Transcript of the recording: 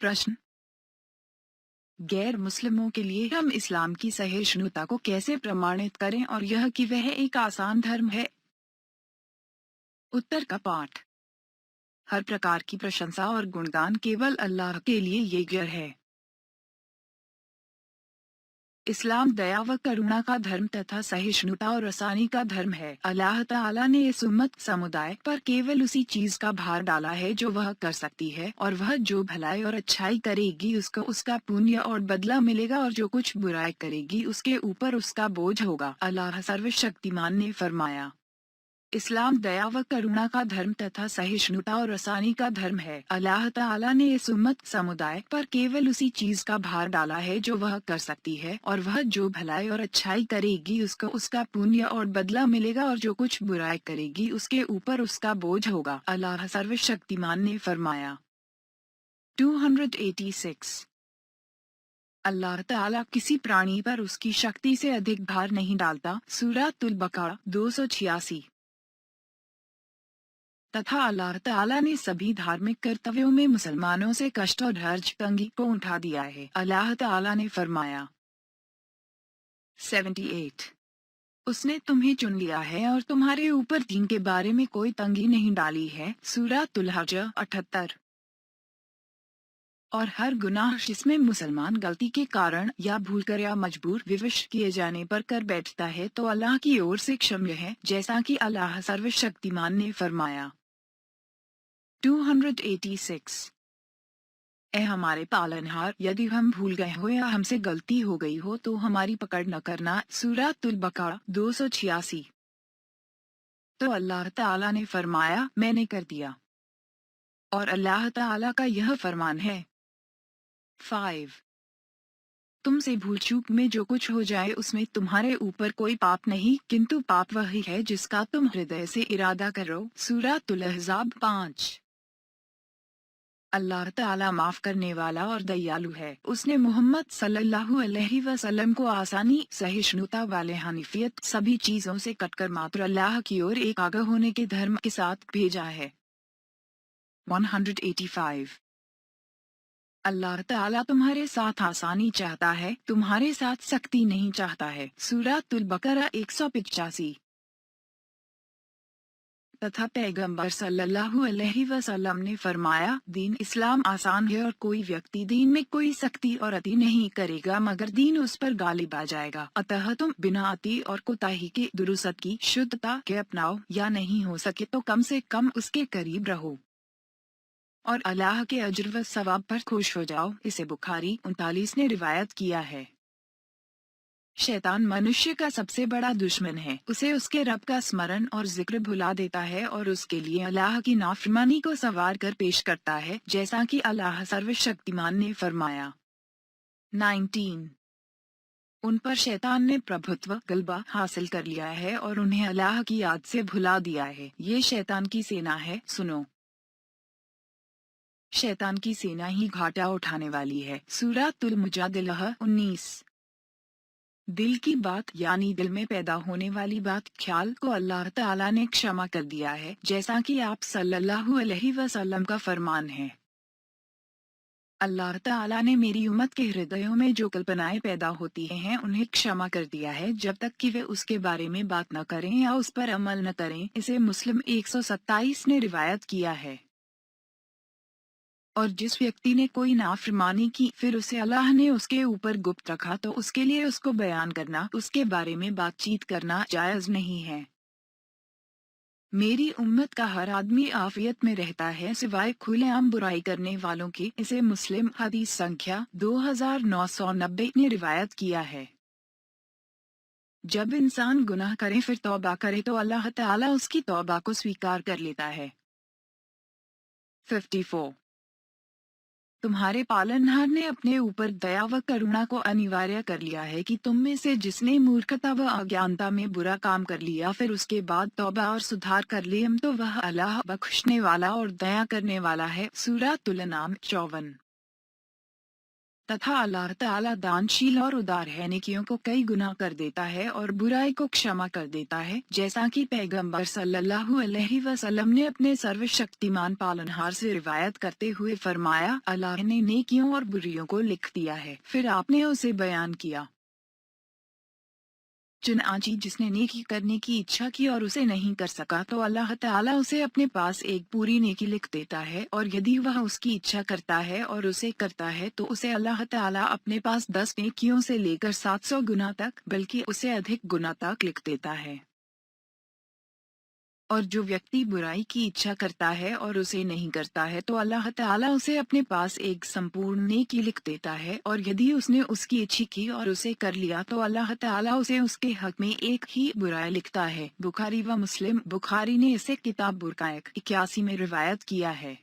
प्रश्न। गैर मुस्लिमों के लिए हम इस्लाम की सहिष्णुता को कैसे प्रमाणित करें और यह कि वह एक आसान धर्म है? उत्तर का पाठ। हर प्रकार की प्रशंसा और गुणगान केवल अल्लाह के लिए योग्य है। इस्लाम दया व करुणा का धर्म तथा सहिष्णुता और आसानी का धर्म है। अल्लाह ताला ने इस उम्मत समुदाय पर केवल उसी चीज का भार डाला है जो वह कर सकती है, और वह जो भलाई और अच्छाई करेगी उसको उसका पुण्य और बदला मिलेगा, और जो कुछ बुराई करेगी उसके ऊपर उसका बोझ होगा। अल्लाह सर्वशक्तिमान ने फरमाया, इस्लाम दया व करुणा का धर्म तथा सहिष्णुता और आसानी का धर्म है। अल्लाह ताला ने इस उम्मत समुदाय पर केवल उसी चीज का भार डाला है जो वह कर सकती है, और वह जो भलाई और अच्छाई करेगी उसको उसका पुण्य और बदला मिलेगा, और जो कुछ बुराई करेगी उसके ऊपर उसका बोझ होगा। अल्लाह सर्वशक्तिमान ने फरमाया। 286 अल्लाह ताला किसी प्राणी पर उसकी शक्ति से अधिक भार नहीं डालता। सूरह बकरा 286। तथा अल्लाह ताला ने सभी धार्मिक कर्तव्यों में मुसलमानों से कष्ट और हर्ज तंगी को उठा दिया है। अल्लाह ताला ने फरमाया। 78 उसने तुम्हें चुन लिया है और तुम्हारे ऊपर दीन के बारे में कोई तंगी नहीं डाली है। सूरह हज 78। और हर गुनाह जिसमें मुसलमान गलती के कारण या भूलकर या मजबूर विवश किए जाने पर कर बैठता है तो अल्लाह की ओर से क्षम्य है, जैसा कि अल्लाह सर्वशक्तिमान ने फरमाया। 286 ए हमारे पालनहार, यदि हम भूल गए हो या हमसे गलती हो गई हो तो हमारी पकड़ न करना। सूरह बकरा 286। तो अल्लाह ताला ने फरमाया, मैंने कर दिया। और अल्लाह ताला का यह फरमान है। 5 तुमसे भूल चूक में जो कुछ हो जाए उसमें तुम्हारे ऊपर कोई पाप नहीं, किंतु पाप वही है जिसका तुम हृदय से इरादा करो। सूरह अहज़ाब 5। अल्लाह ताला माफ करने वाला और दयालु है। उसने मोहम्मद सल्लल्लाहु अलैहि वसल्लम को आसानी, सहिष्णुता वाले हनीफियत, सभी चीजों से कटकर मात्र अल्लाह की ओर एक आगाह होने के धर्म के साथ भेजा है। 185 अल्लाह ताला तुम्हारे साथ आसानी चाहता है, तुम्हारे साथ सख्ती नहीं चाहता है। सूरह बकरा 185। तथा पैगंबर सल्लल्लाहु अलैहि वसल्लम ने फरमाया, दीन इस्लाम आसान है और कोई व्यक्ति दीन में कोई सख्ती और अति नहीं करेगा मगर दीन उस पर गालिब आ जाएगा। अतः तुम बिना अति और कोताही के दुरुस्त की शुद्धता के अपनाओ, या नहीं हो सके तो कम से कम उसके करीब रहो, और अल्लाह के अज्र व सवाब पर खुश हो जाओ। इसे बुखारी 39 ने रिवायत किया है। शैतान मनुष्य का सबसे बड़ा दुश्मन है। उसे उसके रब का स्मरण और जिक्र भुला देता है और उसके लिए अल्लाह की नाफरमानी को सवार कर पेश करता है, जैसा कि अल्लाह सर्वशक्तिमान ने फरमाया। 19 उन पर शैतान ने प्रभुत्व गलबा हासिल कर लिया है और उन्हें अल्लाह की याद से भुला दिया है। ये शैतान की सेना है, सुनो। शैतान की सेना ही घाटा उठाने वाली है। सूरह मुजादिलह 19। दिल की बात यानी दिल में पैदा होने वाली बात ख्याल को अल्लाह ताला ने क्षमा कर दिया है, जैसा कि आप सल्लल्लाहु अलैहि वसल्लम का फरमान है। अल्लाह ताला ने मेरी उम्मत के हृदयों में जो कल्पनाएं पैदा होती हैं उन्हें क्षमा कर दिया है, जब तक कि वे उसके बारे में बात न करें या उस पर अमल न करें। इसे मुस्लिम 127 ने रिवायत किया है। और जिस व्यक्ति ने कोई नाफरमानी की फिर उसे अल्लाह ने उसके ऊपर गुप्त रखा तो उसके लिए उसको बयान करना, उसके बारे में बातचीत करना जायज नहीं है। मेरी उम्मत का हर आदमी आफियत में रहता है सिवाय खुलेआम बुराई करने वालों की। इसे मुस्लिम हदीस संख्या 2990 ने रिवायत किया है। जब इंसान गुनाह करे फिर तौबा करे तो अल्लाह ताला उसकी तौबा को स्वीकार कर लेता है। 54 तुम्हारे पालनहार ने अपने ऊपर दया व करुणा को अनिवार्य कर लिया है कि तुम में से जिसने मूर्खता व अज्ञानता में बुरा काम कर लिया फिर उसके बाद तौबा और सुधार कर लिया तो वह अल्लाह बख्शने वाला और दया करने वाला है। सूरह अन-नाम 54। तथा अल्लाह ताला दानशील और उदार है, नेकियों को कई गुना कर देता है और बुराई को क्षमा कर देता है, जैसा कि पैगंबर सल्लल्लाहु अलैहि वसल्लम ने अपने सर्वशक्तिमान पालनहार से रिवायत करते हुए फरमाया, अल्लाह ने नेकियों और बुरियों को लिख दिया है। फिर आपने उसे बयान किया, चुनांचे जिसने नेकी करने की इच्छा की और उसे नहीं कर सका तो अल्लाह ताला उसे अपने पास एक पूरी नेकी लिख देता है, और यदि वह उसकी इच्छा करता है और उसे करता है तो उसे अल्लाह ताला अपने पास 10 नेकियों से लेकर 700 गुना तक, बल्कि उसे अधिक गुना तक लिख देता है। और जो व्यक्ति बुराई की इच्छा करता है और उसे नहीं करता है तो अल्लाह ताला उसे अपने पास एक संपूर्ण नेकी लिख देता है, और यदि उसने उसकी इच्छा की और उसे कर लिया तो अल्लाह ताला उसे उसके हक में एक ही बुराई लिखता है। बुखारी व मुस्लिम। बुखारी ने इसे किताब बुरकायक 81 में रिवायत किया है।